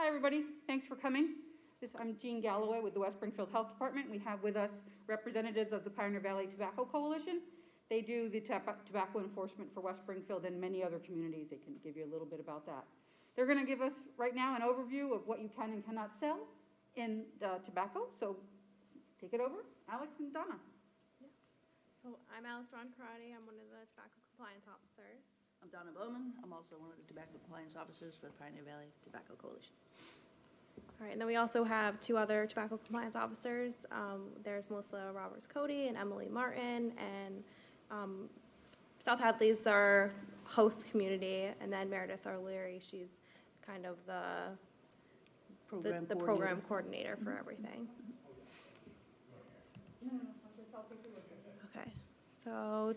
Hi, everybody. Thanks for coming. I'm Jean Galloway with the West Springfield Health Department. We have with us representatives of the Pioneer Valley Tobacco Coalition. They do the tobacco enforcement for West Springfield and many other communities. They can give you a little bit about that. They're going to give us right now an overview of what you can and cannot sell in tobacco. So take it over, Alex and Donna. Yeah. So I'm Alice Ron Karate. I'm one of the tobacco compliance officers. I'm Donna Bowman. I'm also one of the tobacco compliance officers for the Pioneer Valley Tobacco Coalition. All right, and then we also have two other tobacco compliance officers. There's Melissa Roberts-Cody and Emily Martin, and South Hadley's our host community, and then Meredith O'Leary, she's kind of the program coordinator for everything. Okay, so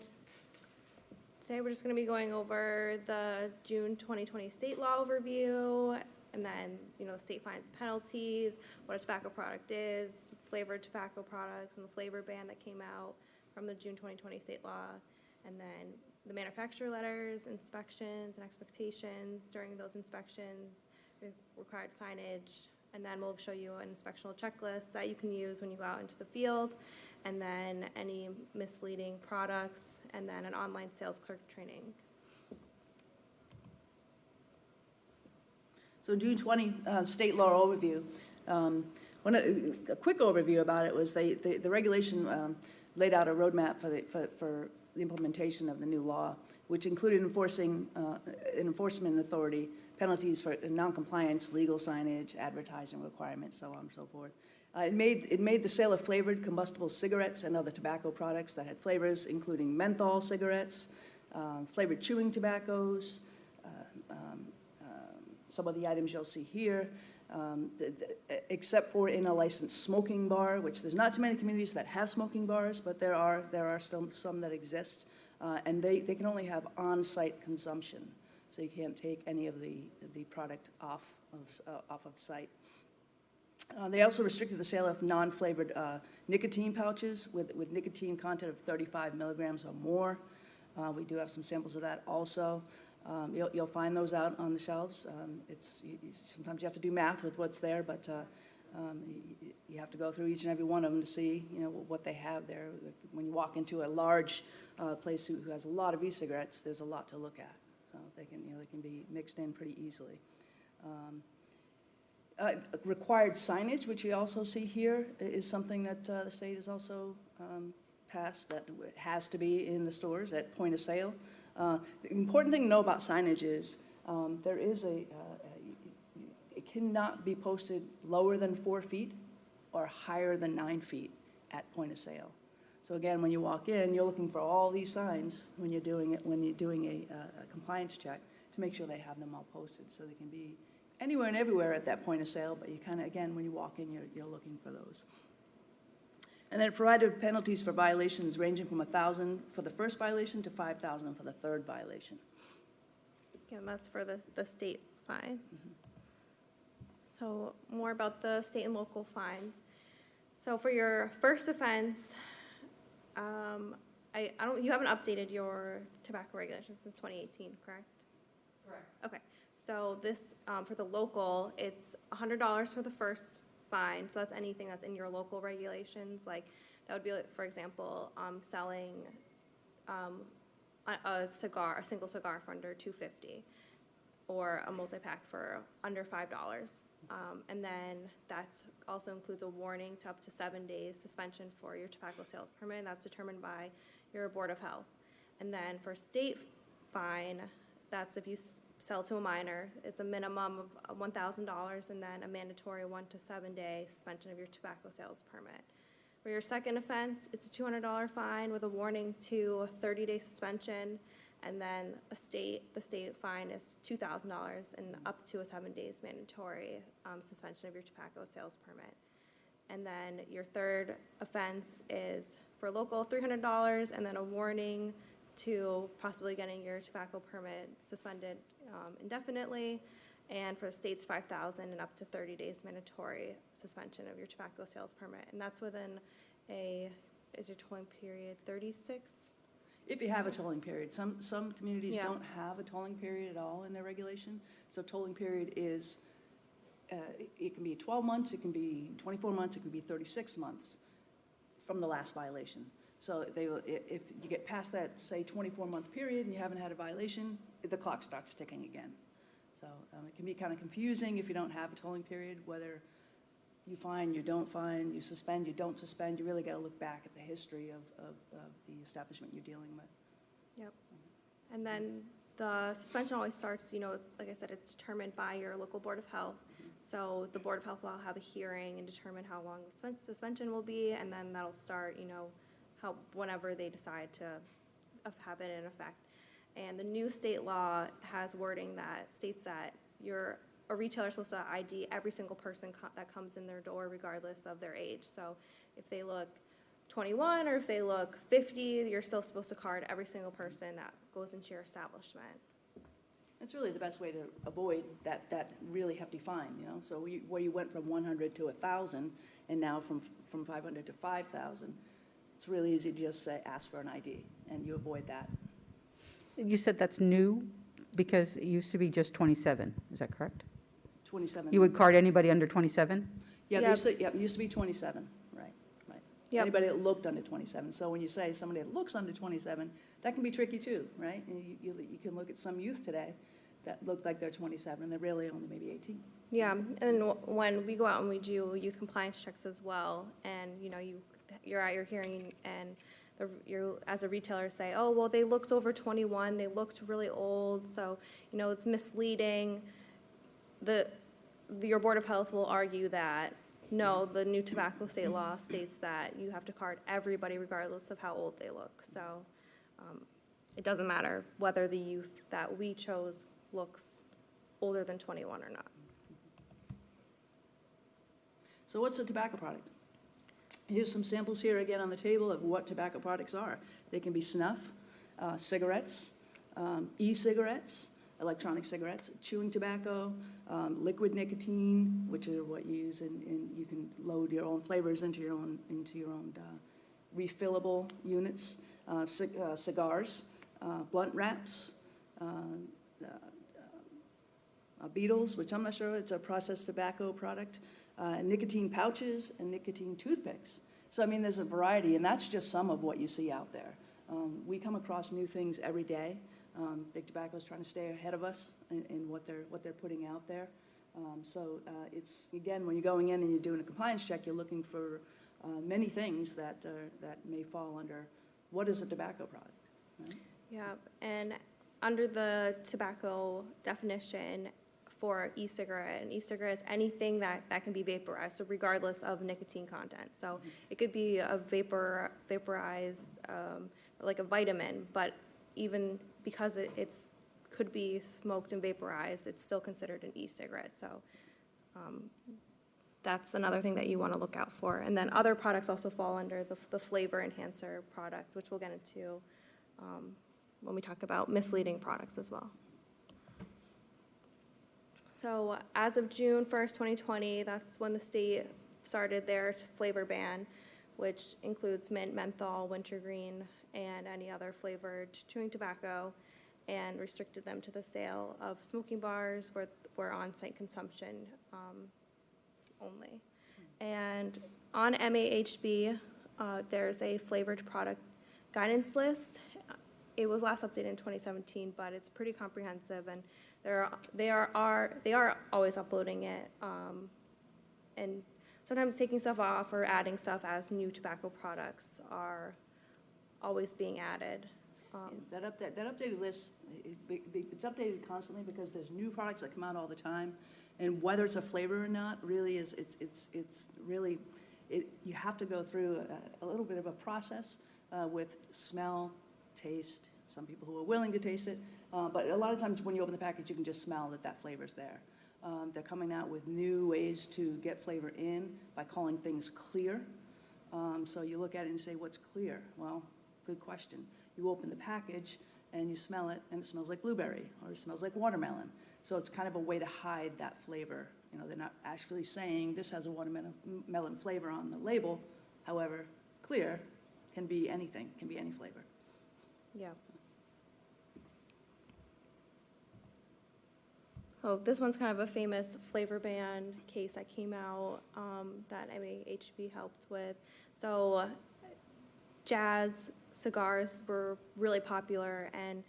today we're just going to be going over the June 2020 state law overview, and then, the state fines and penalties, what a tobacco product is, flavored tobacco products, and the flavor ban that came out from the June 2020 state law, and then the manufacturer letters, inspections, and expectations during those inspections, required signage, and then we'll show you an inspectional checklist that you can use when you go out into the field, and then any misleading products, and then an online sales clerk training. So June 20 state law overview. A quick overview about it was the regulation laid out a roadmap for the implementation of the new law, which included enforcing an enforcement authority, penalties for noncompliance, legal signage, advertising requirements, so on and so forth. It made the sale of flavored combustible cigarettes and other tobacco products that had flavors, including menthol cigarettes, flavored chewing tobaccos, some of the items you'll see here, except for in a licensed smoking bar, which there's not too many communities that have smoking bars, but there are still some that exist, and they can only have on-site consumption, so you can't take any of the product off of site. They also restricted the sale of non-flavored nicotine pouches with nicotine content of 35 milligrams or more. We do have some samples of that also. You'll find those out on the shelves. Sometimes you have to do math with what's there, but you have to go through each and every one of them to see what they have there. When you walk into a large place who has a lot of e-cigarettes, there's a lot to look at. So they can be mixed in pretty easily. Required signage, which you also see here, is something that the state has also passed that has to be in the stores at point of sale. The important thing to know about signage is it cannot be posted lower than 4 feet or higher than 9 feet at point of sale. So again, when you walk in, you're looking for all these signs when you're doing a compliance check to make sure they have them all posted, so they can be anywhere and everywhere at that point of sale. But you kind of, again, when you walk in, you're looking for those. And then it provided penalties for violations ranging from $1,000 for the first violation to $5,000 for the third violation. Again, that's for the state fines. Mm-hmm. So more about the state and local fines. So for your first offense, you haven't updated your tobacco regulations since 2018, correct? Correct. Okay. So this, for the local, it's $100 for the first fine. So that's anything that's in your local regulations. Like that would be, like, for example, selling a single cigar for under $2.50, or a multi-pack for under $5. And then that also includes a warning to up to 7 days suspension for your tobacco sales permit. And that's determined by your Board of Health. And then for state fine, that's if you sell to a minor, it's a minimum of $1,000, and then a mandatory 1 to 7 day suspension of your tobacco sales permit. For your second offense, it's a $200 fine with a warning to a 30-day suspension, and then the state fine is $2,000 and up to a 7 days mandatory suspension of your tobacco sales permit. And then your third offense is for local $300, and then a warning to possibly getting your tobacco permit suspended indefinitely, and for the state's $5,000 and up to 30 days mandatory suspension of your tobacco sales permit. And that's within is your tolling period 36? If you have a tolling period. Some communities Yeah. don't have a tolling period at all in their regulation. So tolling period is it can be 12 months, it can be 24 months, it can be 36 months from the last violation. So they will, if you get past that, say, 24-month period and you haven't had a violation, the clock starts ticking again. So it can be kind of confusing if you don't have a tolling period, whether you fine, you don't fine, you suspend, you don't suspend. You really got to look back at the history of the establishment you're dealing with. Yep. And then the suspension always starts, like I said, it's determined by your local Board of Health. So the Board of Health will have a hearing and determine how long the suspension will be, and then that'll start, whenever they decide to have it in effect. And the new state law has wording that states that a retailer is supposed to ID every single person that comes in their door regardless of their age. So if they look 21 or if they look 50, you're still supposed to card every single person that goes into your establishment. It's really the best way to avoid that really hefty fine, So where you went from 100 to 1,000 and now from 500 to 5,000, it's really easy to just say, ask for an ID, and you avoid that. You said that's new, because it used to be just 27, is that correct? 27. You would card anybody under 27? Yeah, Yeah. it used to be 27, right. Yep. Anybody that looked under 27. So when you say somebody that looks under 27, that can be tricky too, right? And you can look at some youth today that look like they're 27, and they're really only maybe 18. Yeah, and when we go out and we do youth compliance checks as well, and you're at your hearing and you as a retailer say, oh, well, they looked over 21, they looked really old, so it's misleading. Your Board of Health will argue that no, the new tobacco state law states that you have to card everybody regardless of how old they look. So it doesn't matter whether the youth that we chose looks older than 21 or not. So what's a tobacco product? Here's some samples here again on the table of what tobacco products are. They can be snuff, cigarettes, e-cigarettes, electronic cigarettes, chewing tobacco, liquid nicotine, which are what you use, and you can load your own flavors into your own refillable units, cigars, blunt wraps, Beetles, which I'm not sure, it's a processed tobacco product, nicotine pouches, and nicotine toothpicks. So, there's a variety, and that's just some of what you see out there. We come across new things every day. Big Tobacco is trying to stay ahead of us in what they're putting out there. It's, again, when you're going in and you're doing a compliance check, you're looking for many things that may fall under what is a tobacco product. Right? Yeah, and under the tobacco definition for e-cigarette, and e-cigarette is anything that can be vaporized, so regardless of nicotine content. So it could be a vaporized, like a vitamin, but even because it's could be smoked and vaporized, it's still considered an e-cigarette. So that's another thing that you want to look out for. And then other products also fall under the flavor enhancer product, which we'll get into when we talk about misleading products as well. So as of June 1st, 2020, that's when the state started their flavor ban, which includes mint, menthol, wintergreen, and any other flavored chewing tobacco, and restricted them to the sale of smoking bars where on-site consumption only. And on MAHB, there's a flavored product guidance list. It was last updated in 2017, but it's pretty comprehensive, and they are always uploading it, and sometimes taking stuff off or adding stuff as new tobacco products are always being added. That updated list, it's updated constantly because there's new products that come out all the time, and whether it's a flavor or not really is you have to go through a little bit of a process with smell, taste. Some people who are willing to taste it, but a lot of times when you open the package, you can just smell that flavor's there. They're coming out with new ways to get flavor in by calling things clear. So you look at it and say, what's clear? Well, good question. You open the package and you smell it, and it smells like blueberry, or it smells like watermelon. So it's kind of a way to hide that flavor. They're not actually saying this has a watermelon flavor on the label. However, clear can be anything, can be any flavor. Yeah. Oh, this one's kind of a famous flavor ban case that came out that MAHB helped with. So Jazz cigars were really popular, and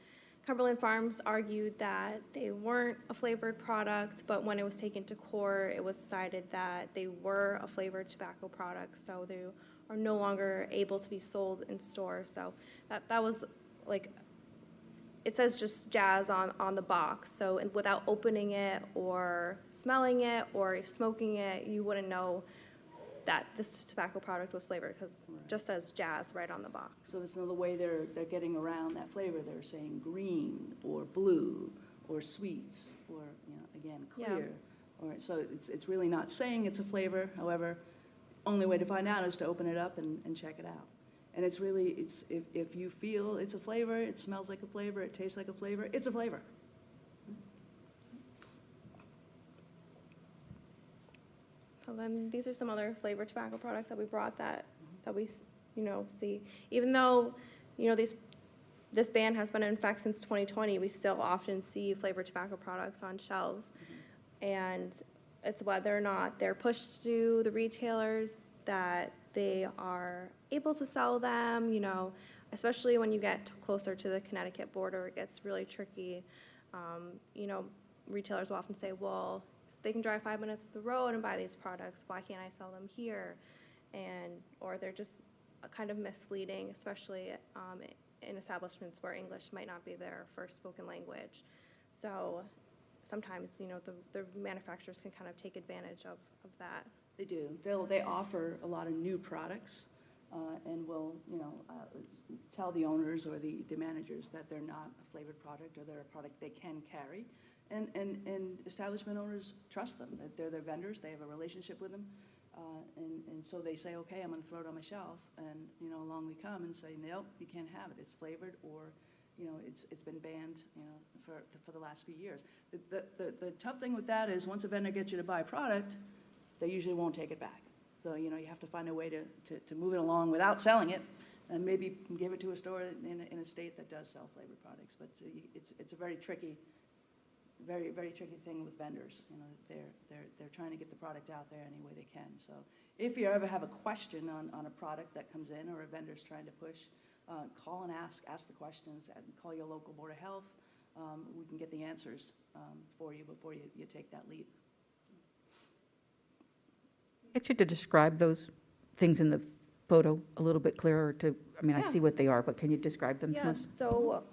Cumberland Farms argued that they weren't a flavored product, but when it was taken to court, it was decided that they were a flavored tobacco product, so they are no longer able to be sold in stores. So that was like, it says just Jazz on the box, so without opening it or smelling it or smoking it, you wouldn't know that this tobacco product was flavored, because it just says Jazz right on the box. So that's another way they're getting around that flavor. They're saying green or blue or sweets or, again, clear. Or, so it's really not saying it's a flavor. However, only way to find out is to open it up and check it out. And it's really, if you feel it's a flavor, it smells like a flavor, it tastes like a flavor, it's a flavor. So then these are some other flavored tobacco products that we brought that we, see. Even though, this ban has been in effect since 2020, we still often see flavored tobacco products on shelves. And it's whether or not they're pushed to the retailers that they are able to sell them, especially when you get closer to the Connecticut border, it gets really tricky. Retailers will often say, well, they can drive 5 minutes up the road and buy these products. Why can't I sell them here? Or they're just kind of misleading, especially in establishments where English might not be their first spoken language. So sometimes, the manufacturers can kind of take advantage of that. They do. They offer a lot of new products and will, tell the owners or the managers that they're not a flavored product or they're a product they can carry. And establishment owners trust them, that they're their vendors, they have a relationship with them. And so they say, okay, I'm going to throw it on my shelf. And, along we come and say, nope, you can't have it. It's flavored or, it's been banned, for the last few years. The tough thing with that is once a vendor gets you to buy a product, they usually won't take it back. So, you have to find a way to move it along without selling it and maybe give it to a store in a state that does sell flavored products. But it's a very tricky, very, very tricky thing with vendors. They're trying to get the product out there any way they can. So if you ever have a question on a product that comes in or a vendor's trying to push, call and ask the questions, and call your local Board of Health. We can get the answers for you before you take that leap. Get you to describe those things in the photo a little bit clearer I Yeah. see what they are, but can you describe them to Yeah, us? so,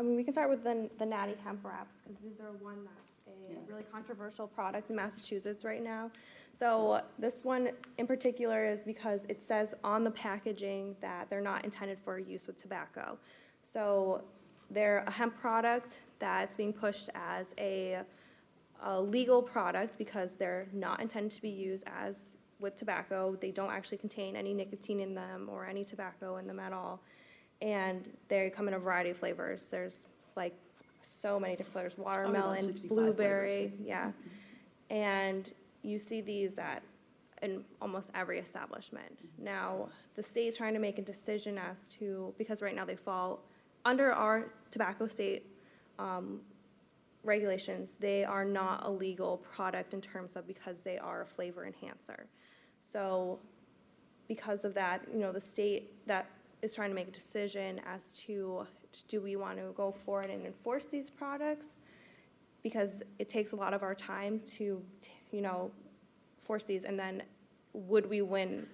we can start with the Natty hemp wraps, because these are one that's a really controversial product in Massachusetts right now. So this one in particular is because it says on the packaging that they're not intended for use with tobacco. So they're a hemp product that's being pushed as a legal product because they're not intended to be used as with tobacco. They don't actually contain any nicotine in them or any tobacco in them at all. And they come in a variety of flavors. There's like so many different flavors, watermelon, 65 blueberry, flavors. yeah. And you see these in almost every establishment. Now, the state's trying to make a decision as to, because right now they fall under our tobacco state regulations, they are not a legal product in terms of because they are a flavor enhancer. So because of that, the state that is trying to make a decision as to do we want to go forward and enforce these products, because it takes a lot of our time to, force these, and then would we win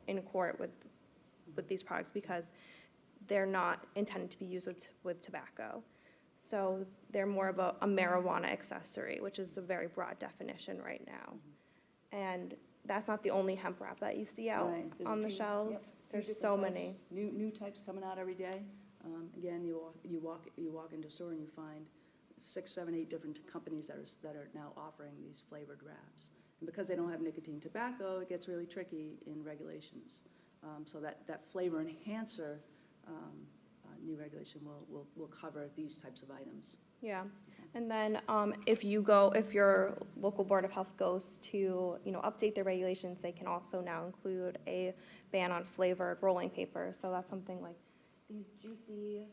in court with these products because they're not intended to be used with tobacco. So they're more of a marijuana accessory, which is a very broad definition right now. And that's not the only hemp wrap that you see out Right. There's a on the few- shelves. yep, few There's different so types, many. New types coming out every day. Again, you walk into a store and you find 6, 7, 8 different companies that are now offering these flavored wraps. And because they don't have nicotine tobacco, it gets really tricky in regulations. So that flavor enhancer new regulation will cover these types of items. Yeah, and then if your local Board of Health goes to, update their regulations, they can also now include a ban on flavored rolling paper. So that's something like these juicy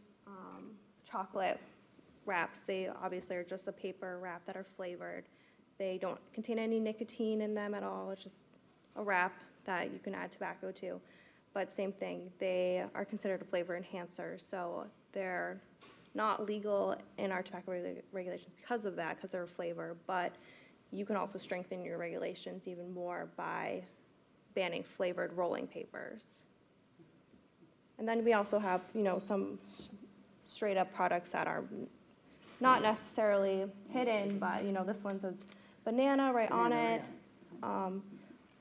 chocolate wraps, they obviously are just a paper wrap that are flavored. They don't contain any nicotine in them at all. It's just a wrap that you can add tobacco to. But same thing, they are considered a flavor enhancer, so they're not legal in our tobacco regulations because of that, because they're a flavor, but you can also strengthen your regulations even more by banning flavored rolling papers. And then we also have, some straight up products that are not necessarily hidden, but, this one says banana right on it.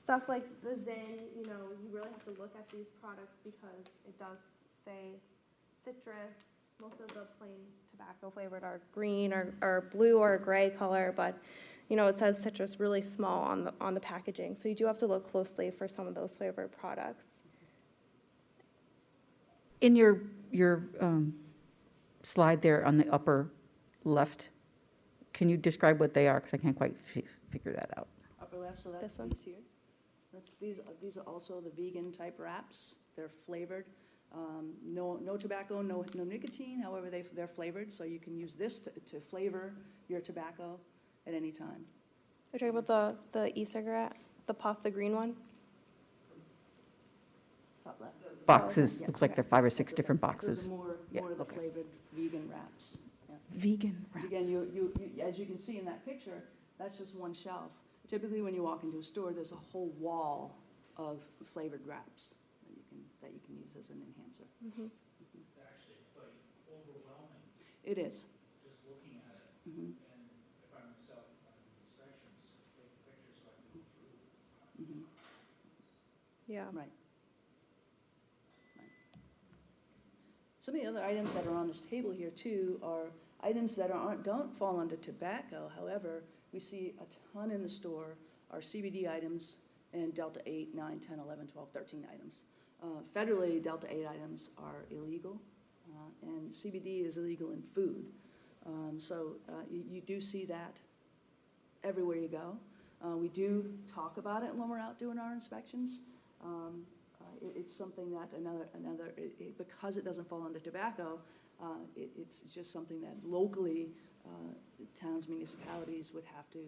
Stuff like the Zyn, you really have to look at these products because it does say citrus. Most of the plain tobacco flavored are green or blue or gray color, but, it says citrus really small on the packaging. So you do have to look closely for some of those flavored products. In your slide there on the upper left, can you describe what they are? Because I can't quite figure that out. Upper left, so that's This one? these here. These are also the vegan type wraps. They're flavored. No tobacco, no nicotine. However, they're flavored, so you can use this to flavor your tobacco at any time. You're talking about the e-cigarette, the puff, the green one? Top left. Boxes, Yeah, looks like okay. there are 5 or 6 different Those boxes. are more Yeah, of the okay. flavored vegan wraps. Yeah. Vegan wraps. Again, as you can see in that picture, that's just one shelf. Typically, when you walk into a store, there's a whole wall of flavored wraps that you can use as an enhancer. Mm-hmm. It's actually quite overwhelming, It is. just looking at it. Mhm, And if I'm myself, on inspections, take pictures so I can go through. mhm. Yeah. Right. Some of the other items that are on this table here too are items that don't fall under tobacco. However, we see a ton in the store are CBD items and Delta 8, 9, 10, 11, 12, 13 items. Federally, Delta 8 items are illegal, and CBD is illegal in food. So you do see that everywhere you go. We do talk about it when we're out doing our inspections. It's something that because it doesn't fall under tobacco, it's just something that locally towns, municipalities would have to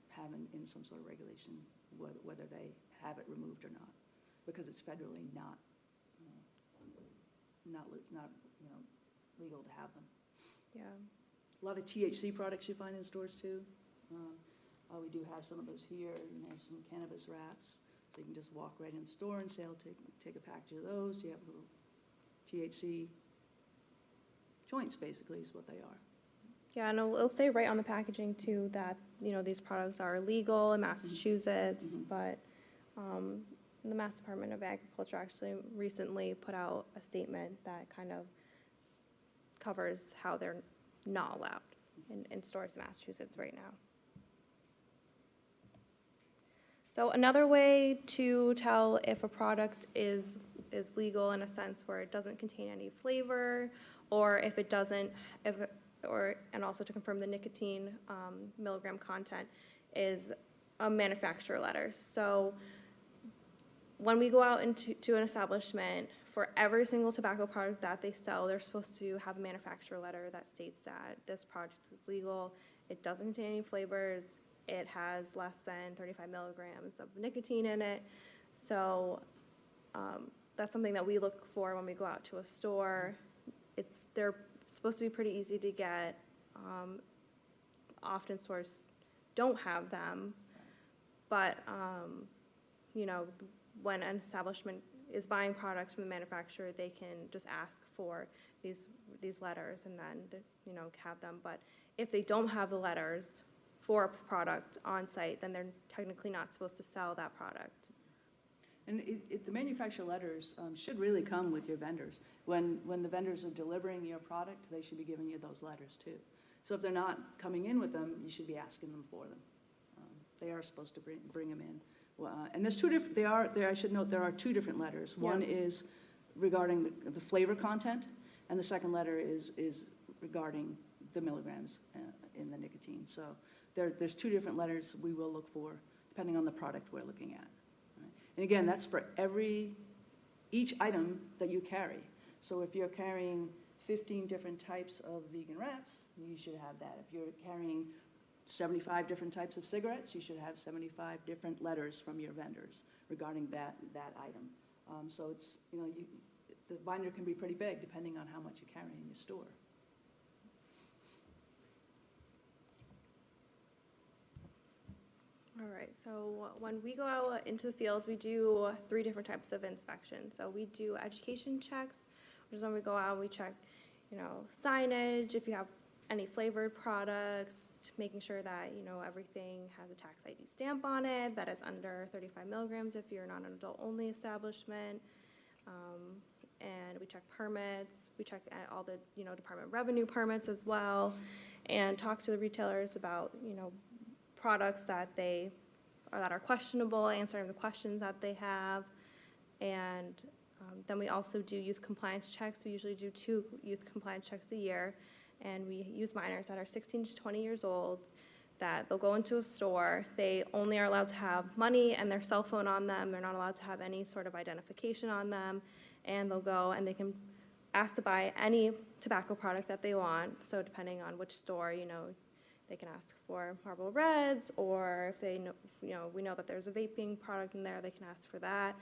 have in some sort of regulation, whether they have it removed or not, because it's federally not legal to have them. Yeah. A lot of THC products you find in stores too. We do have some of those here. You have some cannabis wraps. So you can just walk right in the store and say, I'll take a package of those. You have little THC joints, basically, is what they are. Yeah, and it'll say right on the packaging too that, these products are legal in Massachusetts, Mhm. but the Mass Department of Agriculture actually recently put out a statement that kind of covers how they're not allowed in stores in Massachusetts right now. So another way to tell if a product is legal in a sense where it doesn't contain any flavor, or if it doesn't, and also to confirm the nicotine milligram content, is a manufacturer letter. So when we go out into an establishment, for every single tobacco product that they sell, they're supposed to have a manufacturer letter that states that this product is legal, it doesn't contain any flavors, it has less than 35 milligrams of nicotine in it. So that's something that we look for when we go out to a store. They're supposed to be pretty easy to get. Often stores don't have them, but when an establishment is buying products from the manufacturer, they can just ask for these letters and then have them. But if they don't have the letters for a product on site, then they're technically not supposed to sell that product. And the manufacturer letters should really come with your vendors. When the vendors are delivering your product, they should be giving you those letters too. So if they're not coming in with them, you should be asking them for them. They are supposed to bring them in. And there's two different. I should note there are two different letters. One is regarding the flavor content, and the second letter is regarding the milligrams in the nicotine. So there's two different letters we will look for depending on the product we're looking at. Right? And again, that's for each item that you carry. So if you're carrying 15 different types of vegan wraps, you should have that. If you're carrying 75 different types of cigarettes, you should have 75 different letters from your vendors regarding that item. So it's, the binder can be pretty big depending on how much you carry in your store. All right, so when we go out into the fields, we do 3 different types of inspections. So we do education checks, which is when we go out, we check, signage, if you have any flavored products, making sure that, everything has a tax ID stamp on it, that it's under 35 milligrams if you're not an adult-only establishment. And we check permits, we check all the, Department of Revenue permits as well, and talk to the retailers about, products that are questionable, answering the questions that they have. And then we also do youth compliance checks. We usually do 2 youth compliance checks a year. And we use minors that are 16 to 20 years old, that they'll go into a store. They only are allowed to have money and their cell phone on them. They're not allowed to have any sort of identification on them. And they'll go and they can ask to buy any tobacco product that they want. So depending on which store, they can ask for Marlboro Reds, or if they know, we know that there's a vaping product in there, they can ask for that.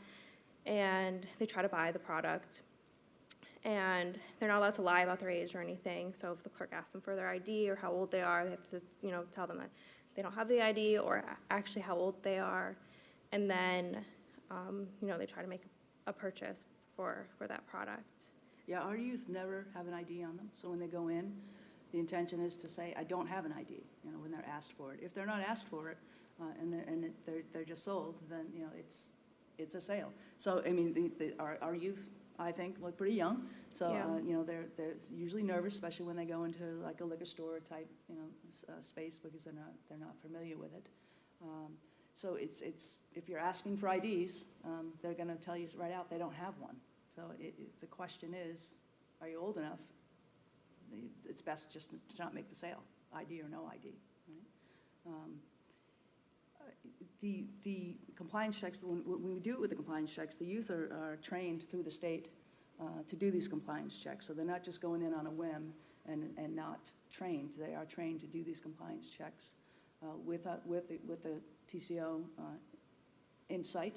And they try to buy the product. And they're not allowed to lie about their age or anything. So if the clerk asks them for their ID or how old they are, they have to, tell them that they don't have the ID or actually how old they are. And then, they try to make a purchase for that product. Yeah, our youth never have an ID on them, so when they go in, the intention is to say, I don't have an ID, when they're asked for it. If they're not asked for it, and they're just sold, then, it's a sale. So, our youth, I think, look pretty young, so, Yeah. They're usually nervous, especially when they go into like a liquor store type, space, because they're not familiar with it. So it's if you're asking for IDs, they're gonna tell you right out they don't have one. So the question is, are you old enough? It's best just to not make the sale, ID or no ID, right? The compliance checks, when we do it with the compliance checks, the youth are trained through the state to do these compliance checks. So they're not just going in on a whim and not trained. They are trained to do these compliance checks with the TCO in sight.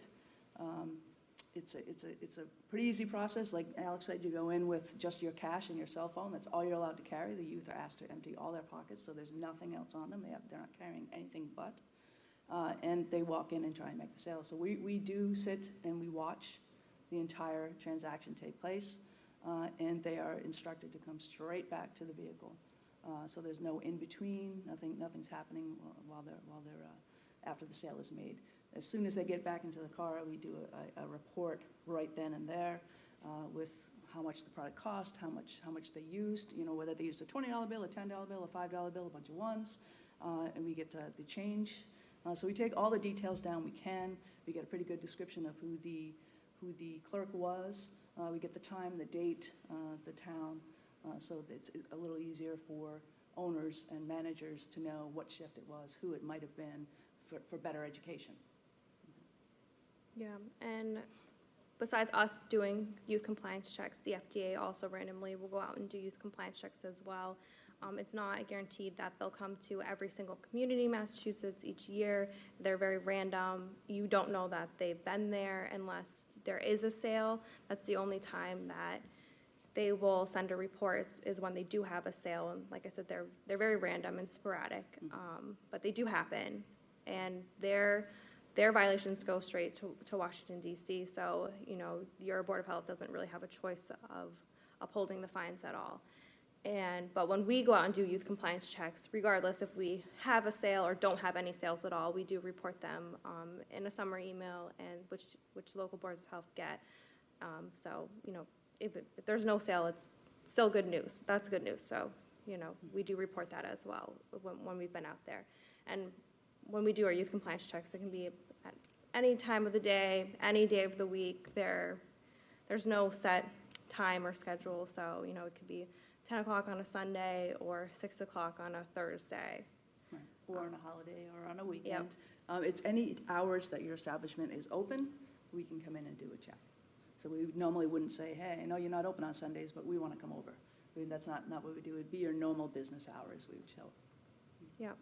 It's a pretty easy process. Like Alex said, you go in with just your cash and your cell phone. That's all you're allowed to carry. The youth are asked to empty all their pockets, so there's nothing else on them. They're not carrying anything but. And they walk in and try and make the sale. So we do sit and we watch the entire transaction take place, and they are instructed to come straight back to the vehicle. So there's no in between. Nothing's happening while they're after the sale is made. As soon as they get back into the car, we do a report right then and there with how much the product cost, how much they used, whether they used a $20 bill, a $10 bill, a $5 bill, a bunch of ones, and we get the change. So we take all the details down we can. We get a pretty good description of who the clerk was. We get the time, the date, the town, so that it's a little easier for owners and managers to know what shift it was, who it might have been, for better education. Yeah, and besides us doing youth compliance checks, the FDA also randomly will go out and do youth compliance checks as well. It's not guaranteed that they'll come to every single community in Massachusetts each year. They're very random. You don't know that they've been there unless there is a sale. That's the only time that they will send a report is when they do have a sale. And like I said, they're very random and sporadic, but they do happen. And their violations go straight to Washington, D.C., so, your Board of Health doesn't really have a choice of upholding the fines at all. But when we go out and do youth compliance checks, regardless if we have a sale or don't have any sales at all, we do report them in a summary email, and which local boards of health get. So, if there's no sale, it's still good news. That's good news. So, we do report that as well when we've been out there. And when we do our youth compliance checks, it can be at any time of the day, any day of the week. There's no set time or schedule, so, it could be 10 o'clock on a Sunday or 6 o'clock on a Thursday. Right. Or on a holiday or on a weekend. Yep. It's any hours that your establishment is open, we can come in and do a check. So we normally wouldn't say, hey, I know you're not open on Sundays, but we want to come over. I mean, that's not what we do. It'd be your normal business hours we would show. Yep.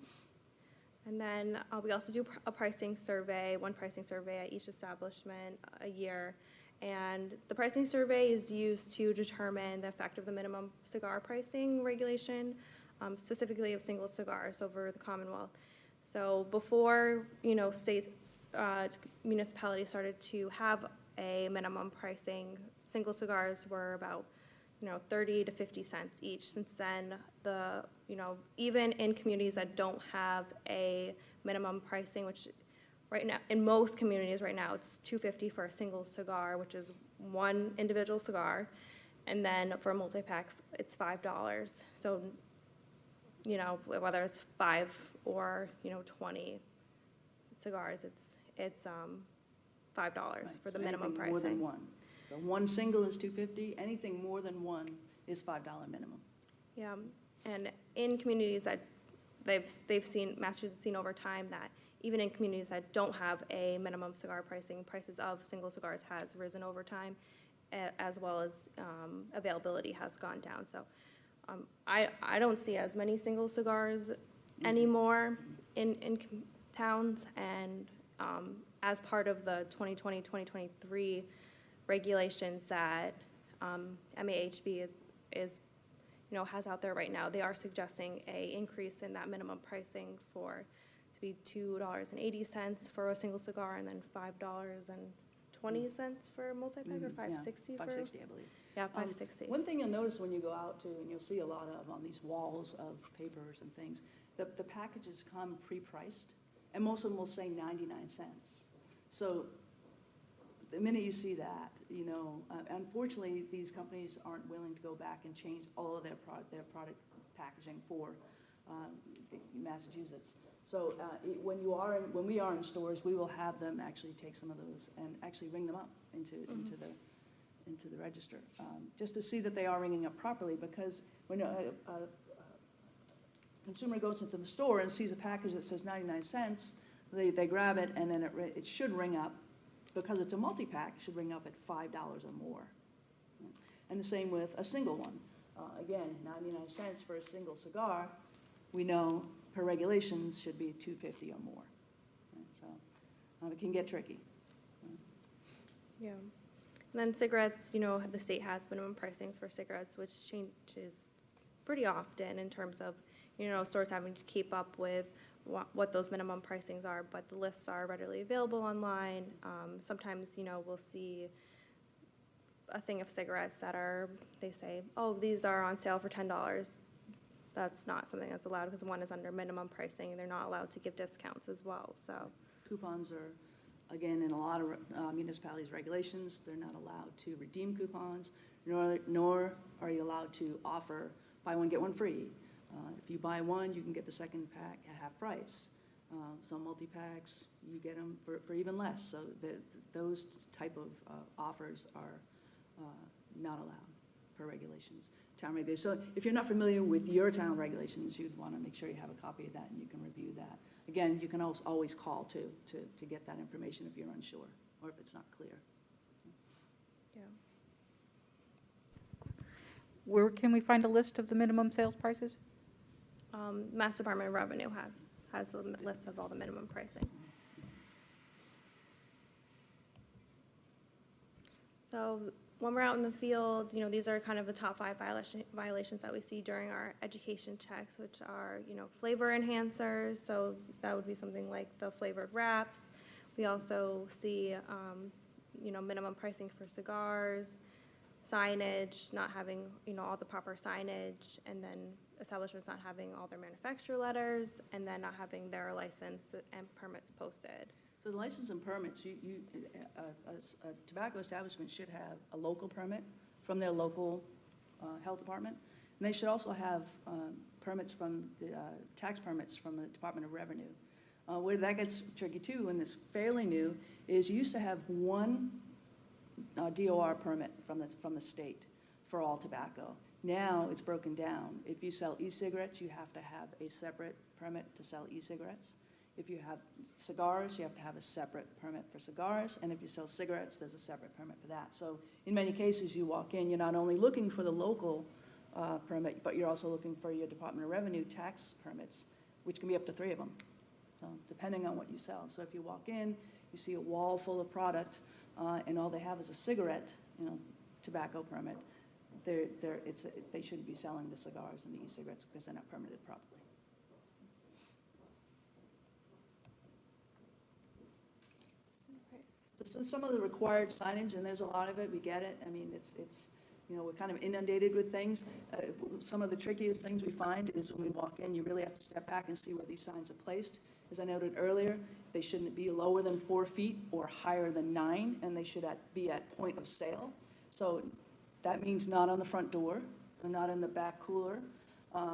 And then we also do a pricing survey, one pricing survey at each establishment a year. And the pricing survey is used to determine the effect of the minimum cigar pricing regulation, specifically of single cigars over the Commonwealth. So before, states, municipalities started to have a minimum pricing, single cigars were about 30 to 50 cents each. Since then, even in communities that don't have a minimum pricing, which right now, in most communities right now, it's $2.50 for a single cigar, which is one individual cigar. And then for a multi-pack, it's $5. So, whether it's 5 or, 20 cigars, it's $5 for the minimum pricing. More than one. So one single is $2.50, anything more than one is $5 minimum. Yeah, and in communities that they've seen, Massachusetts has seen over time that even in communities that don't have a minimum cigar pricing, prices of single cigars has risen over time, as well as availability has gone down. So I don't see as many single cigars anymore in towns, and as part of the 2020-2023 regulations that MAHB is has out there right now, they are suggesting a increase in that minimum pricing to be $2.80 for a single cigar, and then $5.20 for a multi-pack, or $5.60 for? $5.60, I believe. Yeah, $5.60. One thing you'll notice when you go out to, and you'll see a lot of on these walls of papers and things, the packages come pre-priced, and most of them will say 99 cents. So the minute you see that, unfortunately, these companies aren't willing to go back and change all of their product packaging for Massachusetts. So when we are in stores, we will have them actually take some of those and actually ring them up into the register, just to see that they are ringing up properly. Because when a consumer goes into the store and sees a package that says 99 cents, they grab it, and then it should ring up. Because it's a multi-pack, it should ring up at $5 or more. And the same with a single one. Again, 99 cents for a single cigar, we know per regulations should be $2.50 or more. So it can get tricky. Yeah. And then cigarettes, the state has minimum pricings for cigarettes, which changes pretty often in terms of, stores having to keep up with what those minimum pricings are, but the lists are readily available online. Sometimes, we'll see a thing of cigarettes they say, oh, these are on sale for $10. That's not something that's allowed, because one is under minimum pricing, and they're not allowed to give discounts as well, so. Coupons are, again, in a lot of municipalities' regulations, they're not allowed to redeem coupons, nor are you allowed to offer buy one, get one free. If you buy one, you can get the second pack at half price. Some multi-packs, you get them for even less. So those type of offers are not allowed per regulations, town regulations. So if you're not familiar with your town regulations, you'd want to make sure you have a copy of that and you can review that. Again, you can always call to get that information if you're unsure or if it's not clear. Yeah. Where can we find a list of the minimum sales prices? Mass Department of Revenue has a list of all the minimum pricing. So when we're out in the field, these are kind of the top 5 violations that we see during our education checks, which are, flavor enhancers. So that would be something like the flavored wraps. We also see, minimum pricing for cigars, signage, not having, all the proper signage, and then establishments not having all their manufacturer letters, and then not having their license and permits posted. So the license and permits, a tobacco establishment should have a local permit from their local health department, and they should also have permits from the tax permits from the Department of Revenue. Where that gets tricky too, and it's fairly new, is you used to have one DOR permit from the state for all tobacco. Now it's broken down. If you sell e-cigarettes, you have to have a separate permit to sell e-cigarettes. If you have cigars, you have to have a separate permit for cigars, and if you sell cigarettes, there's a separate permit for that. So in many cases, you walk in, you're not only looking for the local permit, but you're also looking for your Department of Revenue tax permits, which can be up to 3 of them, depending on what you sell. So if you walk in, you see a wall full of product, and all they have is a cigarette, tobacco permit, they shouldn't be selling the cigars and the e-cigarettes because they're not permitted properly. So some of the required signage, and there's a lot of it, we get it. I mean, it's we're kind of inundated with things. Some of the trickiest things we find is when we walk in, you really have to step back and see where these signs are placed. As I noted earlier, they shouldn't be lower than 4 feet or higher than 9, and they should be at point of sale. So that means not on the front door, not in the back cooler,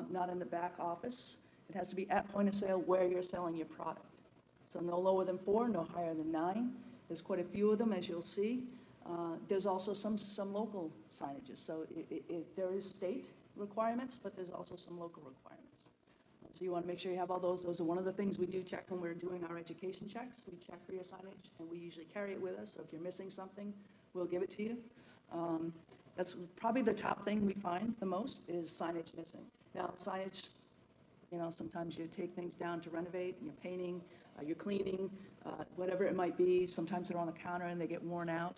not in the back office. It has to be at point of sale where you're selling your product. So no lower than 4, no higher than 9. There's quite a few of them, as you'll see. There's also some local signages. So there is state requirements, but there's also some local requirements. So you want to make sure you have all those. Those are one of the things we do check when we're doing our education checks. We check for your signage, and we usually carry it with us. So if you're missing something, we'll give it to you. That's probably the top thing we find the most is signage missing. Now, signage, sometimes you take things down to renovate, you're painting, you're cleaning, whatever it might be. Sometimes they're on the counter and they get worn out.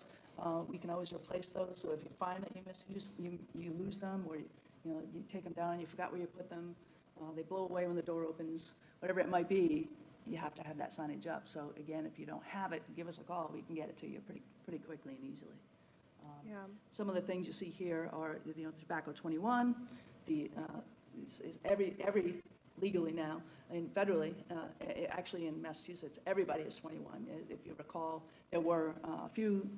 We can always replace those. So if you find that you lose them, or you take them down and you forgot where you put them, they blow away when the door opens, whatever it might be, you have to have that signage up. So again, if you don't have it, give us a call. We can get it to you pretty quickly and easily. Some of the things you see here are tobacco 21. Is every legally now, and federally, actually in Massachusetts, everybody is 21. If you recall, there were a few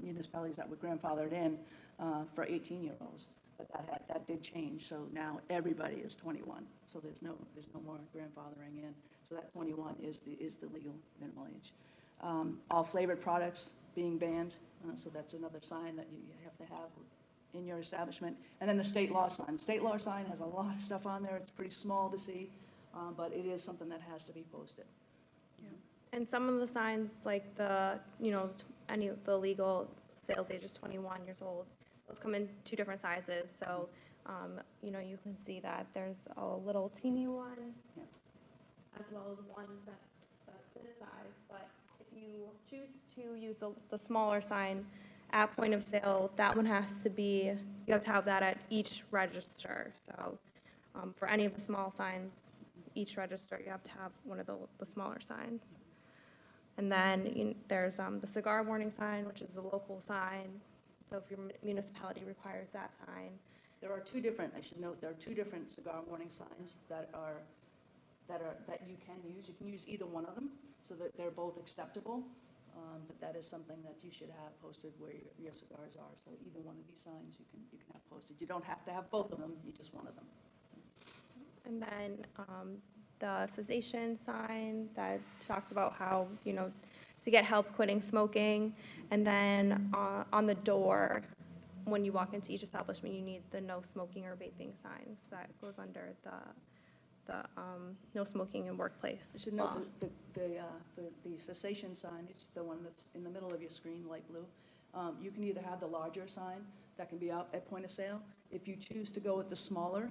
municipalities that were grandfathered in for 18-year-olds, but that did change. So now everybody is 21. So there's no more grandfathering in. So that 21 is the legal minimum age. All flavored products being banned. So that's another sign that you have to have in your establishment. And then the state law sign. The state law sign has a lot of stuff on there. It's pretty small to see, but it is something that has to be posted. Yeah. And some of the signs, like the legal sales age is 21 years old, those come in 2 different sizes. So, you can see that there's a little teeny one, Yeah. as well as one that's this size. But if you choose to use the smaller sign at point of sale, that one you have to have that at each register. So for any of the small signs, each register, you have to have one of the smaller signs. And then there's the cigar warning sign, which is a local sign. So if your municipality requires that sign. I should note, there are 2 different cigar warning signs that you can use. You can use either one of them so that they're both acceptable. But that is something that you should have posted where your cigars are. So either one of these signs you can have posted. You don't have to have both of them, you just one of them. And then the cessation sign that talks about how, to get help quitting smoking. And then on the door, when you walk into each establishment, you need the no smoking or vaping signs. That goes under the no smoking in workplace. You should note the cessation sign, it's the one that's in the middle of your screen, light blue. You can either have the larger sign that can be out at point of sale. If you choose to go with the smaller,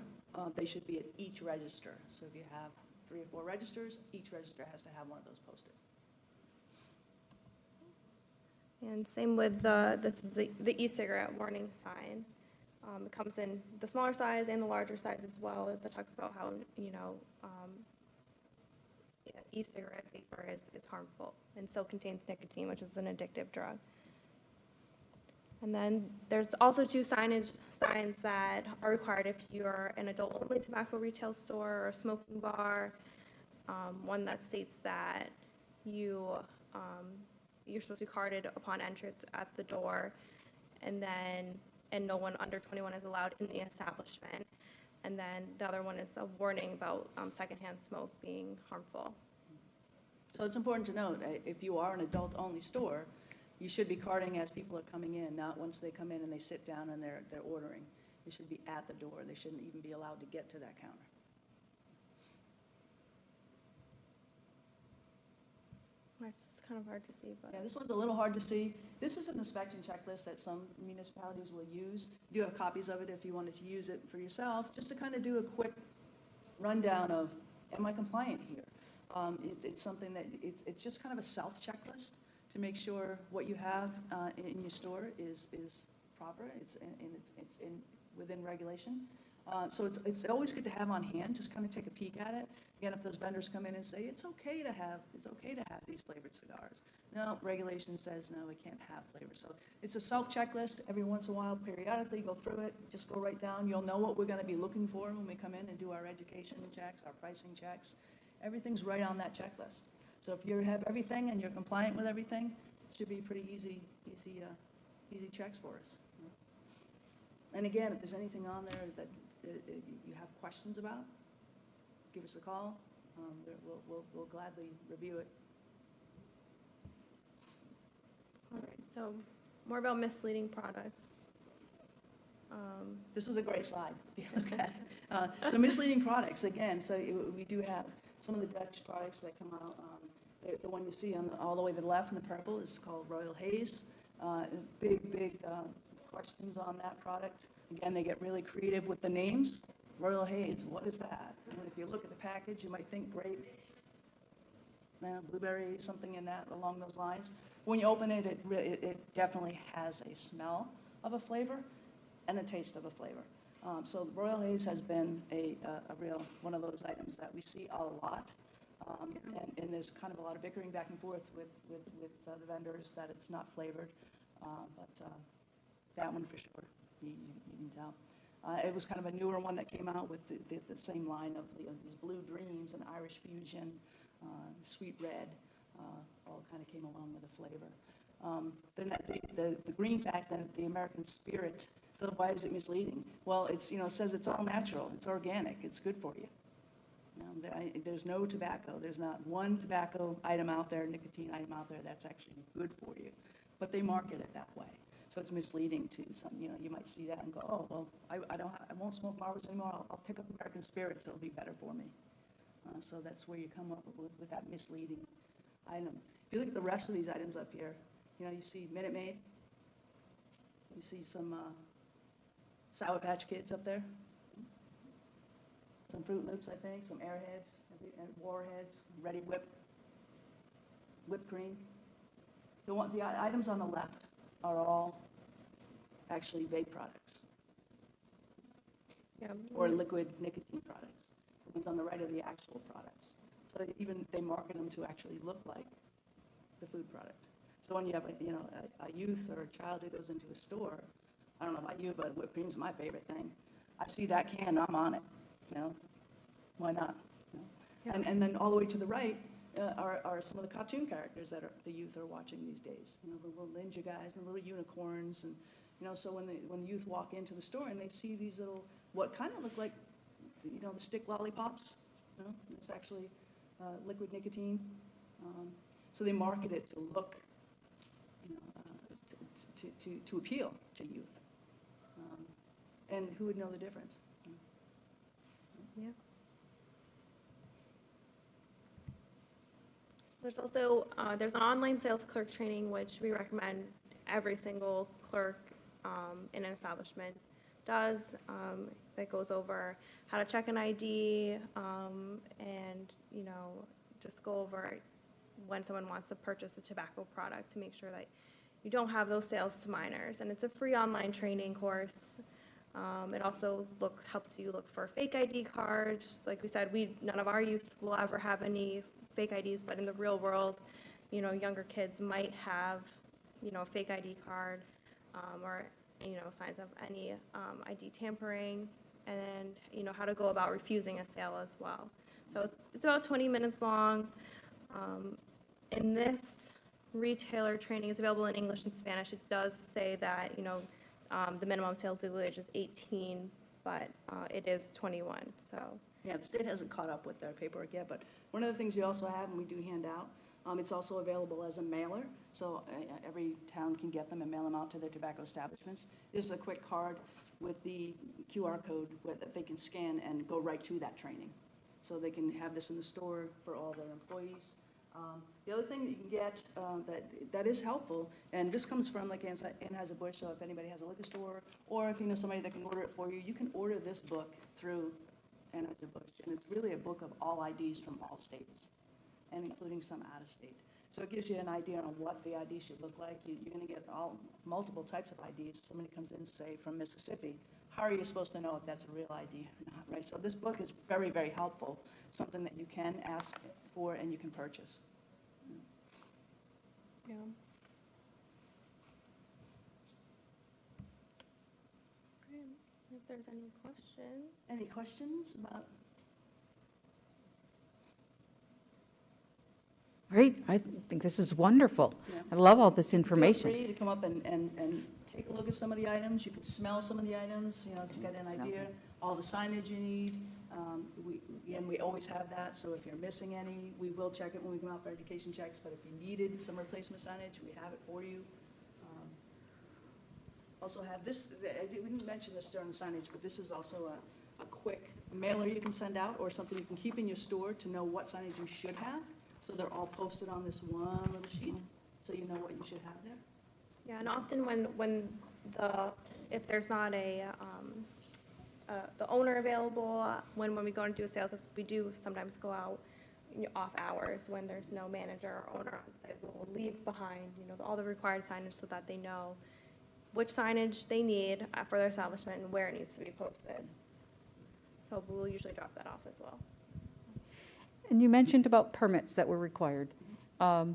they should be at each register. So if you have 3 or 4 registers, each register has to have one of those posted. And same with the e-cigarette warning sign. It comes in the smaller size and the larger size as well. That talks about how, e-cigarette vapor is harmful and still contains nicotine, which is an addictive drug. And then there's also 2 signs that are required if you're an adult-only tobacco retail store or a smoking bar. One that states that you're supposed to be carded upon entrance at the door, and no one under 21 is allowed in the establishment. And then the other one is a warning about secondhand smoke being harmful. So it's important to note, if you are an adult-only store, you should be carding as people are coming in, not once they come in and they sit down and they're ordering. They should be at the door. They shouldn't even be allowed to get to that counter. It's kind of hard to see, but. Yeah, this one's a little hard to see. This is an inspection checklist that some municipalities will use. You do have copies of it if you wanted to use it for yourself, just to kind of do a quick rundown of, am I compliant here? It's something that, it's just kind of a self-checklist to make sure what you have in your store is proper, it's within regulation. So it's always good to have on hand, just kind of take a peek at it. Again, if those vendors come in and say, it's okay to have these flavored cigars. No, regulation says, no, we can't have flavors. So it's a self-checklist. Every once in a while, periodically, go through it, just go right down. You'll know what we're going to be looking for when we come in and do our education checks, our pricing checks. Everything's right on that checklist. So if you have everything and you're compliant with everything, it should be pretty easy checks for us. And again, if there's anything on there that you have questions about, give us a call. We'll gladly review it. All right, so more about misleading products. This was a great slide, if you look at it. So misleading products, again, so we do have some of the Dutch products that come out. The one you see all the way to the left in the purple is called Royal Haze. Big questions on that product. Again, they get really creative with the names. Royal Haze, what is that? And if you look at the package, you might think grape, blueberry, something in that, along those lines. When you open it, it definitely has a smell of a flavor and a taste of a flavor. So Royal Haze has been a real one of those items that we see a lot. And there's kind of a lot of bickering back and forth with the vendors that it's not flavored. But that one for sure, you can tell. It was kind of a newer one that came out with the same line of these Blue Dreams and Irish Fusion, Sweet Red, all kind of came along with the flavor. Then the green fact, the American Spirit. So why is it misleading? Well, it says it's all natural, it's organic, it's good for you. There's no tobacco. There's not one tobacco item out there, nicotine item out there that's actually good for you. But they market it that way. So it's misleading to some, you might see that and go, oh, well, I won't smoke Marlbors anymore. I'll pick up American Spirits. It'll be better for me. So that's where you come up with that misleading item. If you look at the rest of these items up here, you see Minute Maid. You see some Sour Patch Kids up there. Some Fruit Loops, I think, some Airheads, and Warheads, Ready whipped cream. The items on the left are all actually vape products. Yeah. Or liquid nicotine products. The ones on the right are the actual products. So even they market them to actually look like the food product. So when you have a youth or a child who goes into a store, I don't know about you, but whipped cream's my favorite thing. I see that can, I'm on it. Why not? Yeah. And then all the way to the right are some of the cartoon characters that the youth are watching these days. The little ninja guys and the little unicorns, and so when the youth walk into the store and they see these little what kind of look like the stick lollipops, it's actually liquid nicotine. So they market it to look, to appeal to youth. And who would know the difference? Yeah. There's also, there's an online sales clerk training, which we recommend every single clerk in an establishment does. That goes over how to check an ID and, just go over when someone wants to purchase a tobacco product to make sure that you don't have those sales to minors. And it's a free online training course. It also helps you look for fake ID cards. Like we said, none of our youth will ever have any fake IDs, but in the real world, younger kids might have, a fake ID card or, signs of any ID tampering, and how to go about refusing a sale as well. So it's about 20 minutes long. In this retailer training, it's available in English and Spanish. It does say that, the minimum sales legal age is 18, but it is 21, so. Yeah, the state hasn't caught up with their paperwork yet, but one of the things we also have, and we do hand out, it's also available as a mailer, so every town can get them and mail them out to their tobacco establishments. This is a quick card with the QR code that they can scan and go right to that training. So they can have this in the store for all their employees, The other thing that you can get that is helpful, and this comes from like Anheuser-Busch, so if anybody has a liquor store, or if you know somebody that can order it for you, you can order this book through Anheuser-Busch, and it's really a book of all IDs from all states, and including some out of state. So it gives you an idea on what the ID should look like. You're going to get multiple types of IDs. If somebody comes in, say, from Mississippi, how are you supposed to know if that's a real ID or not, right? So this book is very, very helpful, something that you can ask for and you can purchase. Yeah. If there's any questions. Any questions about? Great, I think this is wonderful. Yeah. I love all this Feel information. free to come up and take a look at some of the items. You can smell some of the items, to get an idea. All the signage you need. We always have that, so if you're missing any, we will check it when we come out for education checks, but if you needed some replacement signage, we have it for you. Also have this, we didn't mention this during the signage, but this is also a quick mailer you can send out, or something you can keep in your store to know what signage you should have. So they're all posted on this one little sheet, so you know what you should have there. Yeah, and often if there's not the owner available, when we go and do a sale, because we do sometimes go out off hours when there's no manager or owner on site, we'll leave behind, all the required signage so that they know which signage they need for their establishment and where it needs to be posted. So we'll usually drop that off as well. And you mentioned about permits that were required. Do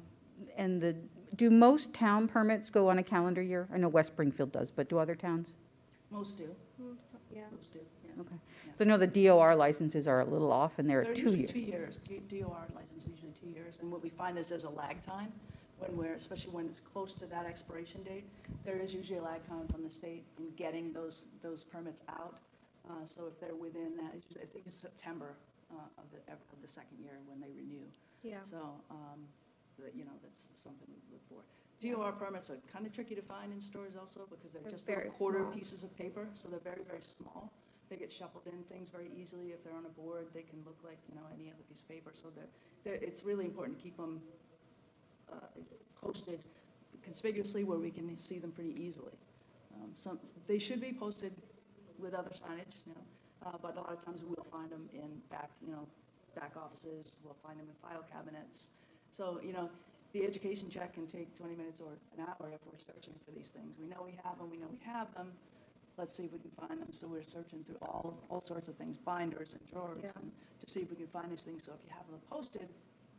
most town permits go on a calendar year? I know West Springfield does, but do other towns? Most do, Yeah. most do, yeah. Okay. So I know the DOR licenses are a little off, and they're They're 2 usually years. 2 years. DOR license is usually 2 years. And what we find is there's a lag time especially when it's close to that expiration date, there is usually a lag time from the state in getting those permits out. So if they're within that, I think it's September of the second year when they renew. Yeah. So, that's something we look for. DOR permits are kind of tricky to find in stores also because they're just little very quarter small. pieces of paper, so they're very, very small. They get shuffled in things very easily. If they're on a board, they can look like, any other piece of paper. So it's really important to keep them posted conspicuously where we can see them pretty easily. They should be posted with other signage, but a lot of times we'll find them in back offices. We'll find them in file cabinets. So, the education check can take 20 minutes or an hour if we're searching for these things. We know we have them. Let's see if we can find them. So we're searching through all sorts of things, binders and drawers, Yeah. and to see if we can find these things. So if you have them posted,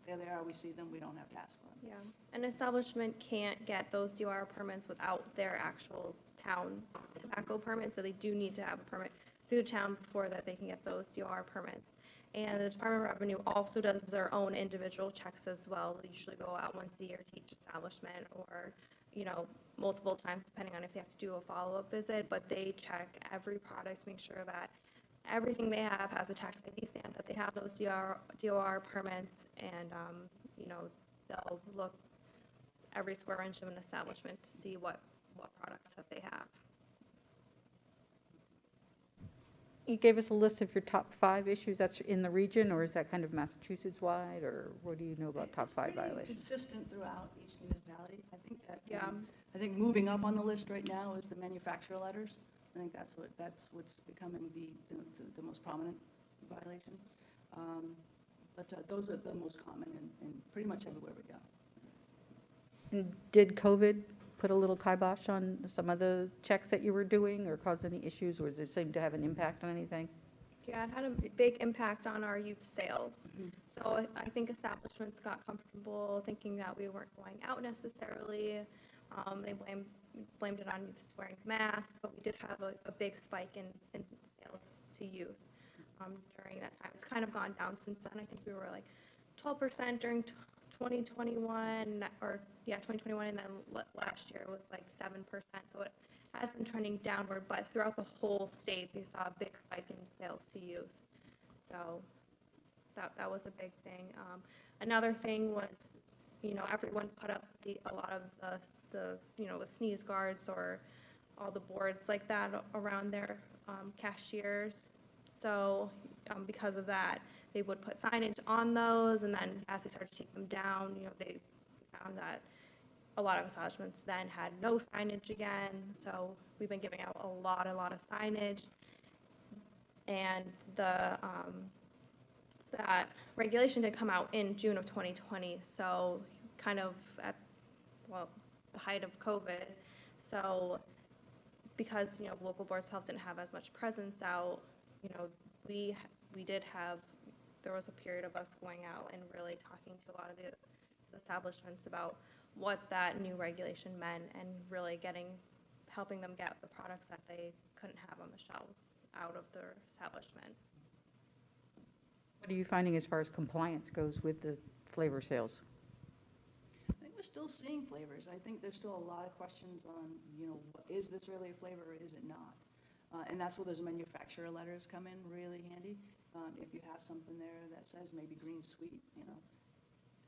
there they are, we see them, we don't have to ask for them. Yeah, an establishment can't get those DOR permits without their actual town tobacco permit, so they do need to have a permit through the town before that they can get those DOR permits. And the Department of Revenue also does their own individual checks as well. They usually go out once a year to each establishment or, multiple times depending on if they have to do a follow-up visit, but they check every product to make sure that everything they have has a tax ID stamp, that they have those DOR permits, and, they'll look every square inch of an establishment to see what products that they have. You gave us a list of your top 5 issues that's in the region, or is that kind of Massachusetts-wide, or what do you know about top 5 It's pretty violations? consistent throughout each municipality. I think that, Yeah. I think moving up on the list right now is the manufacturer letters. I think that's what's becoming the most prominent violation. But those are the most common in pretty much everywhere we go. And did COVID put a little kibosh on some of the checks that you were doing, or cause any issues, or does it seem to have an impact on anything? Yeah, it had a big impact on our youth sales. Mhm. So I think establishments got comfortable thinking that we weren't going out necessarily. They blamed it on youth wearing masks, but we did have a big spike in sales to youth during that time. It's kind of gone down since then. I think we were like 12% during 2021, 2021, and then last year was like 7%. So it has been trending downward, but throughout the whole state, we saw a big spike in sales to youth. So that was a big thing. Another thing was, everyone put up a lot of the sneeze guards or all the boards like that around their cashiers. So because of that, they would put signage on those, and then as they started to take them down, they found that a lot of establishments then had no signage again. So we've been giving out a lot of signage. And that regulation did come out in June of 2020, so kind of at, the height of COVID. So because, local boards of health didn't have as much presence out, we did have, there was a period of us going out and really talking to a lot of the establishments about what that new regulation meant and really helping them get the products that they couldn't have on the shelves out of their establishment. What are you finding as far as compliance goes with the flavor sales? I think we're still seeing flavors. I think there's still a lot of questions on, is this really a flavor or is it not? And that's where those manufacturer letters come in really handy. If you have something there that says maybe green sweet,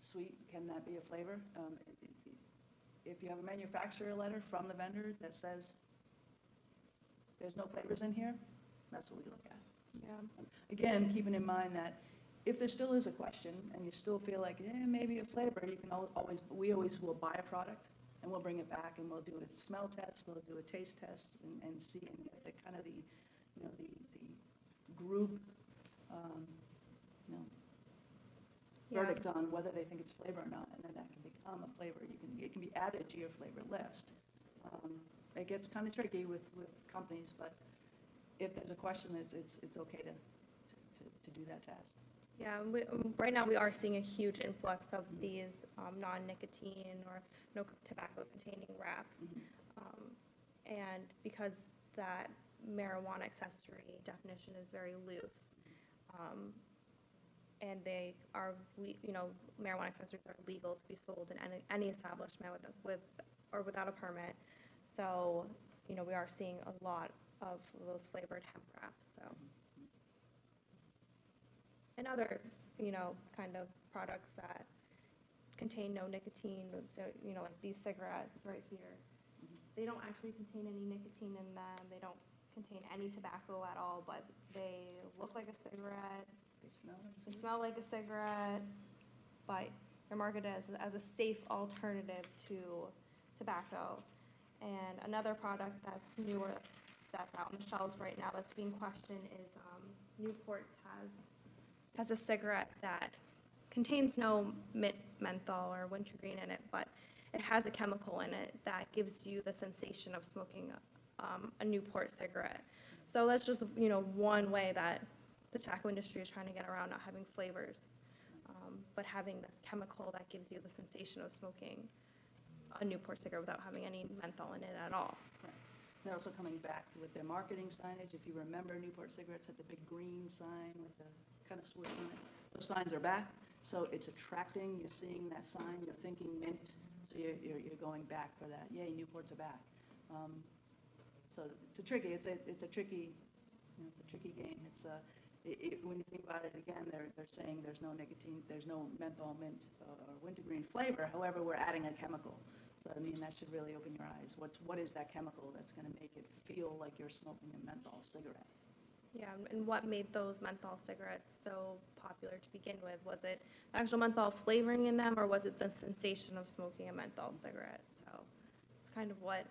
sweet, can that be a flavor? If you have a manufacturer letter from the vendor that says there's no flavors in here, that's what we look at. Yeah. Again, keeping in mind that if there still is a question and you still feel like, maybe a flavor, you can we always will buy a product and we'll bring it back and we'll do a smell test, we'll do a taste test and see and get the kind of the group, verdict on whether they think it's flavor or not, and then that can become a flavor. It can be added to your flavor list. It gets kind of tricky with companies, but if there's a question, it's okay to do that test. Yeah, right now we are seeing a huge influx of these non-nicotine or no tobacco-containing wraps. And because that marijuana accessory definition is very loose, and they are, marijuana accessories are legal to be sold in any establishment with or without a permit. So, we are seeing a lot of those flavored hemp wraps. So, and other, kind of products that contain no nicotine. So, like these cigarettes right here, they don't actually contain any nicotine in them. They don't contain any tobacco at all, but they look like a cigarette. They smell like a cigarette, but they're marketed as a safe alternative to tobacco. And another product that's newer, that's out on the shelves right now that's being questioned is Newport has a cigarette that contains no menthol or wintergreen in it, but it has a chemical in it that gives you the sensation of smoking a Newport cigarette. So that's just, one way that the tobacco industry is trying to get around not having flavors, but having this chemical that gives you the sensation of smoking a Newport cigarette without having any menthol in it at all. Right. They're also coming back with their marketing signage. If you remember, Newport cigarettes had the big green sign with the kind of swoosh on it. Those signs are back, so it's attracting. You're seeing that sign. You're thinking mint, so you're going back for that. Yay, Newports are back. So it's a tricky game. When you think about it again, they're saying there's no nicotine, there's no menthol, mint, or wintergreen flavor. However, we're adding a chemical. So that should really open your eyes. What is that chemical that's going to make it feel like you're smoking a menthol cigarette? Yeah, and what made those menthol cigarettes so popular to begin with? Was it actual menthol flavoring in them, or was it the sensation of smoking a menthol cigarette? So it's kind of what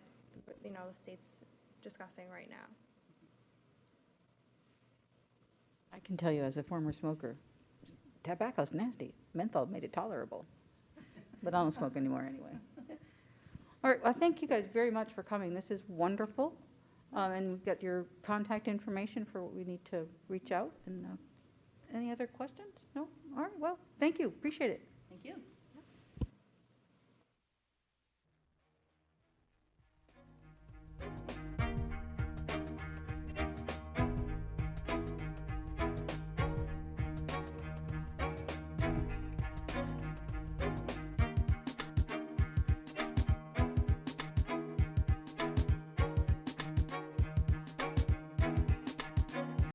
the state's discussing right now. I can tell you as a former smoker, tobacco's nasty. Menthol made it tolerable. But I don't smoke anymore anyway. All right, well, thank you guys very much for coming. This is wonderful. And we've got your contact information for what we need to reach out. And any other questions? No? All right, well, thank you. Appreciate it.